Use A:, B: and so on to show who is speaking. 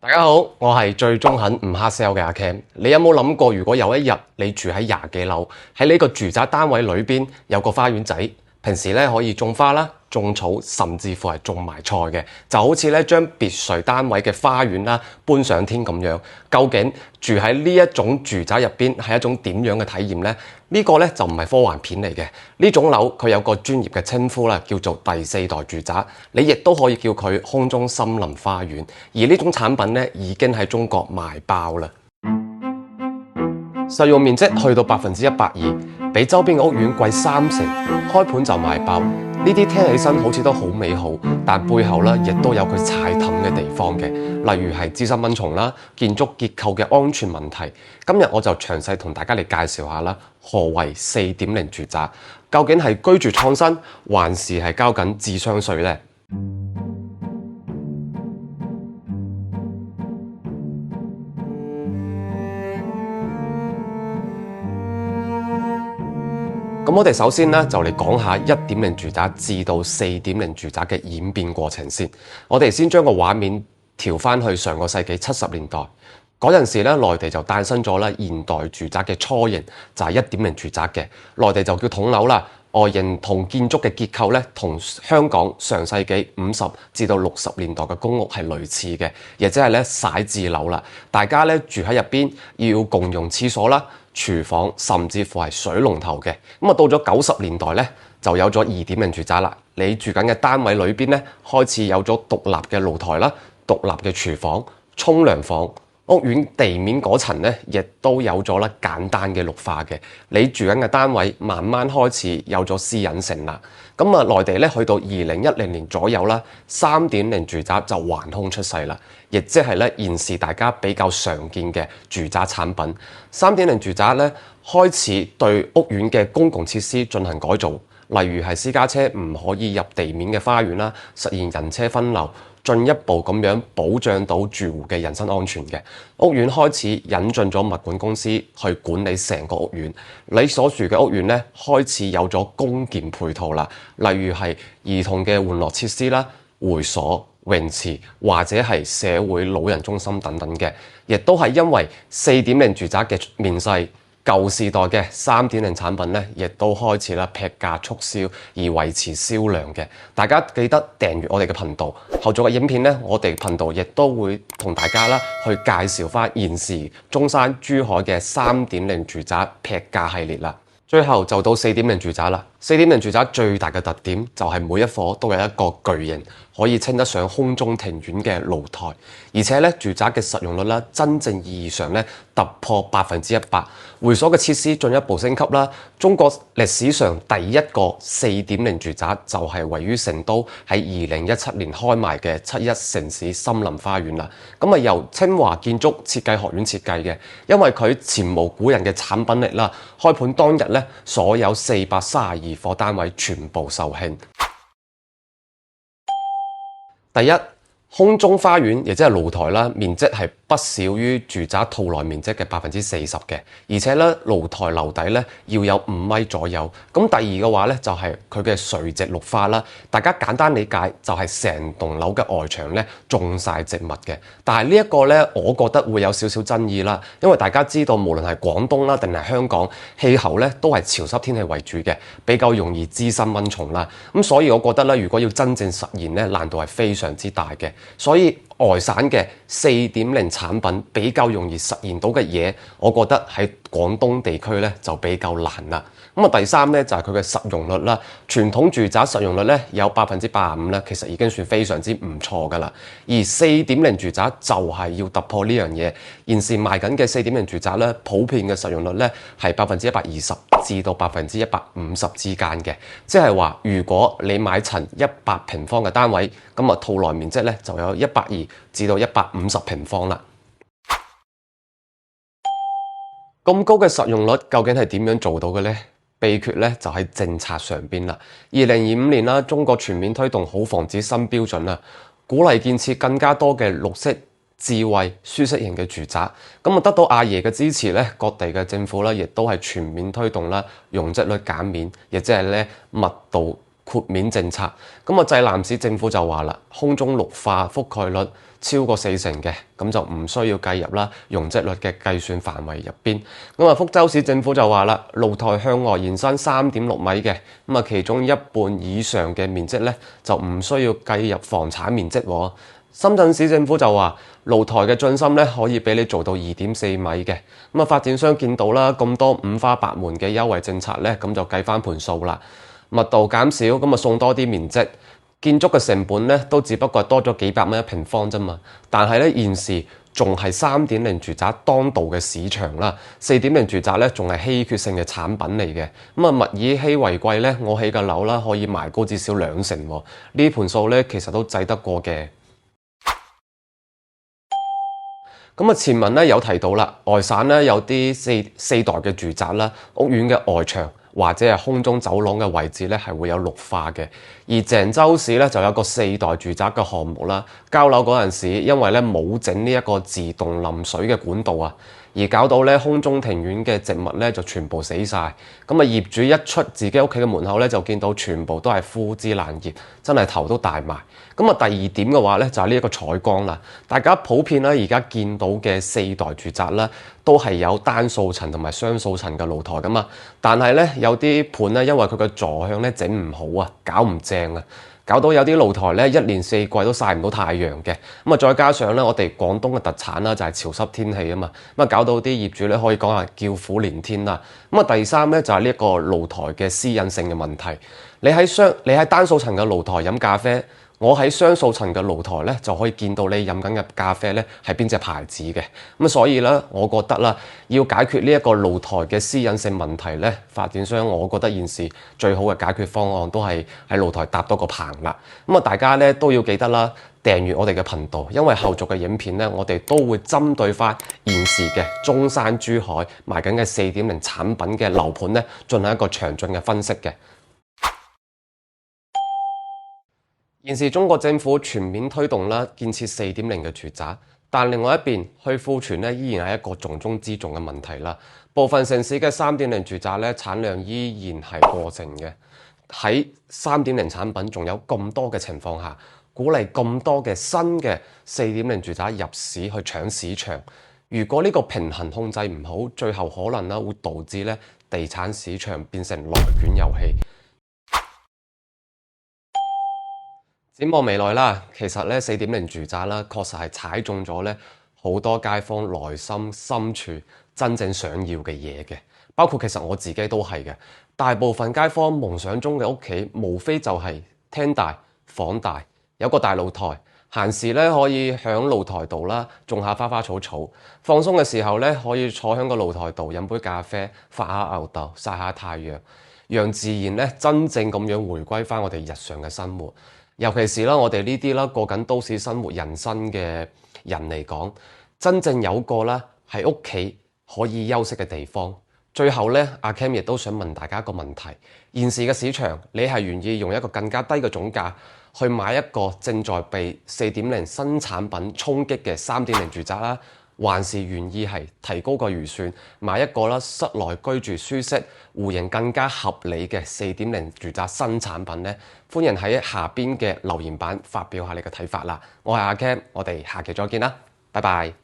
A: 大家好，我係最中肯唔黑 sell 嘅阿 Ken。你有冇諗過，如果有一日你住喺廿幾樓，喺呢個住宅單位裏邊有個花園仔，平時咧可以種花啦、種草，甚至乎係種埋菜嘅，就好似咧將別墅單位嘅花園啦搬上天咁樣。究竟住喺呢一種住宅入邊係一種點樣嘅體驗呢？呢個咧就唔係科幻片嚟嘅，呢種樓佢有個專業嘅稱呼啦，叫做第四代住宅。你亦都可以叫佢空中森林花園。而呢種產品咧已經喺中國賣爆啦，實用面積去到120%，比周邊嘅屋苑貴30%，開盤就賣爆。呢啲聽起身好似都好美好，但背後咧亦都有佢踩氹嘅地方嘅，例如係滋生蚊蟲啦、建築結構嘅安全問題。今日我就詳細同大家嚟介紹下啦，何為4.0住宅？究竟係居住創新，還是係交緊智商稅呢？咁我哋首先咧就嚟講下1.0住宅至到4.0住宅嘅演變過程先。我哋先將個畫面調翻去上個世紀70年代嗰陣時咧，內地就誕生咗啦現代住宅嘅雛形，就係1.0住宅嘅。內地就叫筒樓啦，外形同建築嘅結構咧，同香港上世紀50至到60年代嘅公屋係類似嘅，亦即係咧徙置樓啦。大家咧住喺入邊要共用廁所啦、廚房，甚至乎係水龍頭嘅。咁啊，到咗90年代咧，就有咗2.0住宅啦。你住緊嘅單位裏邊咧，開始有咗獨立嘅露台啦、獨立嘅廚房、沖涼房。屋苑地面嗰層咧，亦都有咗啦簡單嘅綠化嘅。你住緊嘅單位慢慢開始有咗私隱性啦。咁啊，內地咧去到2010年左右啦，3.0住宅就橫空出世啦，亦即係咧現時大家比較常見嘅住宅產品。3.0住宅咧開始對屋苑嘅公共設施進行改造，例如係私家車唔可以入地面嘅花園啦，實現人車分流。進一步咁樣保障到住戶嘅人身安全嘅。屋苑開始引進咗物管公司去管理成個屋苑，你所住嘅屋苑咧開始有咗公建配套啦，例如係兒童嘅玩樂設施啦、會所、泳池或者係社會老人中心等等嘅，亦都係因為4.0住宅嘅面世。舊時代嘅3.0產品咧，亦都開始啦劈價促銷而維持銷量嘅。大家記得訂閱我哋嘅頻道，後續嘅影片咧，我哋頻道亦都會同大家啦去介紹翻現時中山、珠海嘅3.0住宅劈價系列啦。最後就到4.0住宅啦。4.0住宅最大嘅特點就係每一伙都有一個巨型，可以稱得上空中庭院嘅露台，而且咧住宅嘅實用率啦，真正意義上咧突破100%。會所嘅設施進一步升級啦。中國歷史上第一個4.0住宅就係位於成都喺2017年開賣嘅7·1城市森林花園啦。咁啊由清華建築設計學院設計嘅，因為佢前無古人嘅產品力啦，開盤當日咧所有432伙單位全部售罄。第一，空中花園亦即係露台啦，面積係不少於住宅套內面積嘅40%嘅，而且咧露台樓底咧要有5米左右。咁第二嘅話咧就係佢嘅垂直綠化啦，大家簡單理解就係成棟樓嘅外牆咧種晒植物嘅。但係呢一個咧，我覺得會有少少爭議啦，因為大家知道無論係廣東啦定係香港，氣候咧都係潮濕天氣為主嘅，比較容易滋生蚊蟲啦。咁所以我覺得咧，如果要真正實現咧，難度係非常之大嘅。所以外省嘅4.0產品比較容易實現到嘅嘢，我覺得喺廣東地區咧就比較難啦。咁啊，第三咧就係佢嘅實用率啦。傳統住宅實用率咧有85%咧，其實已經算非常之唔錯噶啦。而4.0住宅就係要突破呢樣嘢。現時賣緊嘅4.0住宅咧，普遍嘅實用率咧係120%至到150%之間嘅。即係話，如果你買層100平方嘅單位，咁啊套內面積咧就有120至到150平方啦。咁高嘅實用率究竟係點樣做到嘅呢？秘訣咧就喺政策上邊啦。2025年啦，中國全面推動好房子新標準啦，鼓勵建設更加多嘅綠色、智慧、舒適型嘅住宅。咁啊，得到阿爺嘅支持咧，各地嘅政府咧亦都係全面推動啦，容積率減免，亦即係咧密度豁免政策。咁啊，濟南市政府就話啦，空中綠化覆蓋率超過40%嘅，咁就唔需要計入啦容積率嘅計算範圍入邊。咁啊，福州市政府就話啦，露台向外延伸3.6米嘅，咁啊其中一半以上嘅面積咧就唔需要計入房產面積喎。深圳市政府就話露台嘅進深咧可以俾你做到2.4米嘅，咁啊發展商見到啦咁多五花八門嘅優惠政策咧，咁就計翻盤數啦，密度減少，咁啊送多啲面積，建築嘅成本咧都只不過多咗幾百蚊一平方啫嘛，但係咧現時仲係3.0住宅當道嘅市場啦，4.0住宅咧仲係稀缺性嘅產品嚟嘅，咁啊物以稀為貴咧，我起嘅樓啦可以賣高至少2成喎，呢盤數咧其實都制得過嘅。咁啊，前文咧有提到啦，外省咧有啲四代嘅住宅啦，屋苑嘅外牆或者係空中走廊嘅位置咧係會有綠化嘅。而鄭州市咧就有個4代住宅嘅項目啦，交樓嗰陣時因為咧冇整呢一個自動淋水嘅管道啊，而搞到咧空中庭院嘅植物咧就全部死晒。咁啊，業主一出自己屋企嘅門口咧，就見到全部都係枯枝爛葉，真係頭都大埋。咁啊，第二點嘅話咧，就係呢一個採光啦。大家普遍咧而家見到嘅4代住宅啦，都係有單數層同埋雙數層嘅露台噶嘛。但係咧有啲盤咧，因為佢嘅坐向咧整唔好啊，搞唔正啊，搞到有啲露台咧1年4季都曬唔到太陽嘅。咁啊，再加上咧我哋廣東嘅特產啦，就係潮濕天氣啊嘛。咁啊，搞到啲業主咧可以講係叫苦連天啦。咁啊，第三咧就係呢一個露台嘅私隱性嘅問題。你喺單數層嘅露台飲咖啡，我喺雙數層嘅露台咧就可以見到你飲緊嘅咖啡咧係邊隻牌子嘅。咁所以咧，我覺得啦，要解決呢一個露台嘅私隱性問題咧，發展商我覺得現時最好嘅解決方案都係喺露台搭多個棚啦。咁啊，大家咧都要記得啦，訂閱我哋嘅頻道，因為後續嘅影片咧，我哋都會針對翻現時嘅中山、珠海賣緊嘅4.0產品嘅樓盤咧，進行一個詳盡嘅分析嘅。現時中國政府全面推動啦，建設4.0嘅住宅，但另外一邊去庫存咧依然係一個重中之重嘅問題啦。部分城市嘅3.0住宅咧產量依然係過剩嘅。喺3.0產品仲有咁多嘅情況下，鼓勵咁多嘅新嘅4.0住宅入市去搶市場。如果呢個平衡控制唔好，最後可能啦會導致咧地產市場變成內卷遊戲。展望未來啦，其實咧4.0住宅啦，確實係踩中咗咧好多街坊內心深處真正想要嘅嘢嘅，包括其實我自己都係嘅。大部分街坊夢想中嘅屋企，無非就係廳大、房大，有個大露台，閒時咧可以響露台度啦種下花花草草，放鬆嘅時候咧可以坐響個露台度飲杯咖啡，發下吽哣，曬下太陽，讓自然咧真正咁樣回歸返我哋日常嘅生活。尤其是啦，我哋呢啲啦過緊都市生活人生嘅人嚟講，真正有個啦喺屋企可以休息嘅地方。最後咧，阿 Cam 亦都想問大家一個問題：現時嘅市場，你係願意用一個更加低嘅總價去買一個正在被4.0新產品衝擊嘅3.0住宅啦？還是願意係提高個預算買一個啦室內居住舒適、戶型更加合理嘅4.0住宅新產品呢？歡迎喺下邊嘅留言板發表下你嘅睇法啦！我係阿 Cam，我哋下期再見啦，拜拜。